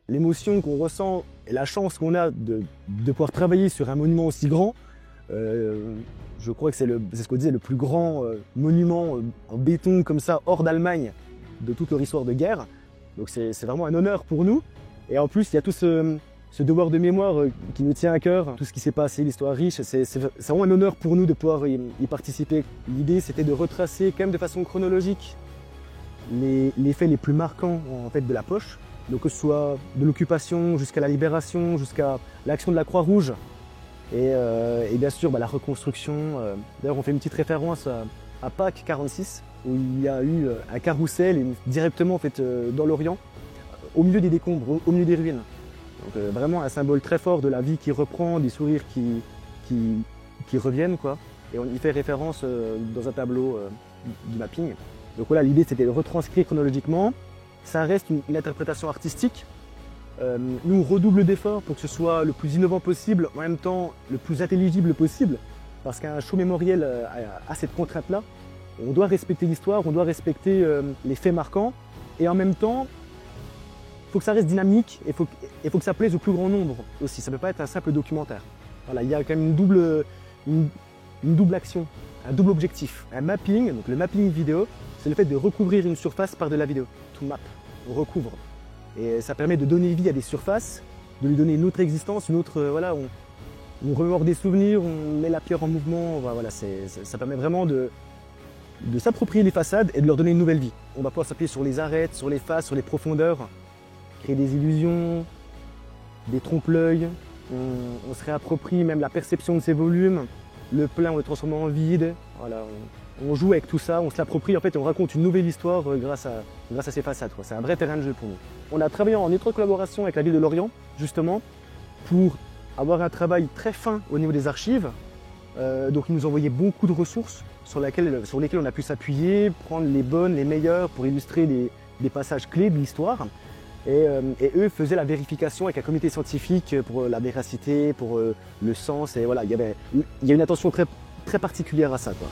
L'émotion qu'on ressent et la chance qu'on a de pouvoir travailler sur un monument aussi grand, je crois que c'est ce qu'on disait, le plus grand monument en béton comme ça, hors d'Allemagne, de toute leur histoire de guerre. Donc c'est vraiment un honneur pour nous. Et en plus, il y a tout ce devoir de mémoire qui nous tient à cœur, tout ce qui s'est passé, l'histoire riche. C'est vraiment un honneur pour nous de pouvoir y participer. L'idée, c'était de retracer quand même de façon chronologique les faits les plus marquants en fait, de la poche. Donc que ce soit de l'occupation jusqu'à la libération, jusqu'à l'action de la Croix-Rouge et bien sûr la reconstruction. D'ailleurs on fait une petite référence à Pâques 46 où il y a eu un carrousel directement en fait, dans l'Orient, au milieu des décombres, au milieu des ruines. Donc vraiment un symbole très fort de la vie qui reprend, des sourires qui reviennent quoi. Et on y fait référence dans un tableau du mapping. Donc voilà, l'idée c'était de retranscrire chronologiquement. Ça reste une interprétation artistique. Nous, on redouble d'efforts pour que ce soit le plus innovant possible, en même temps le plus intelligible possible, parce qu'un show mémoriel a cette contrainte-là. On doit respecter l'histoire, on doit respecter les faits marquants, et en même temps, il faut que ça reste dynamique, et il faut que ça plaise au plus grand nombre aussi. Ça ne peut pas être un simple documentaire. Voilà, il y a quand même une double action, un double objectif. Un mapping, donc le mapping vidéo, c'est le fait de recouvrir une surface par de la vidéo. To map, on recouvre. Et ça permet de donner vie à des surfaces, de lui donner une autre existence, une autre, voilà, on remémore des souvenirs, on met la pierre en mouvement, voilà, ça permet vraiment de s'approprier les façades et de leur donner une nouvelle vie. On va pouvoir s'appuyer sur les arêtes, sur les faces, sur les profondeurs, créer des illusions, des trompe-l'œil, on se réapproprie même la perception de ces volumes, le plein on le transforme en vide, voilà, on joue avec tout ça, on se l'approprie, en fait on raconte une nouvelle histoire grâce à ces façades. C'est un vrai terrain de jeu pour nous. On a travaillé en étroite collaboration avec la ville de Lorient, justement, pour avoir un travail très fin au niveau des archives. Donc ils nous ont envoyé beaucoup de ressources sur lesquelles on a pu s'appuyer, prendre les bonnes, les meilleures pour illustrer des passages clés de l'histoire. Et eux faisaient la vérification avec un comité scientifique pour la véracité, pour le sens. Et voilà, il y a une attention très, très particulière à ça, quoi.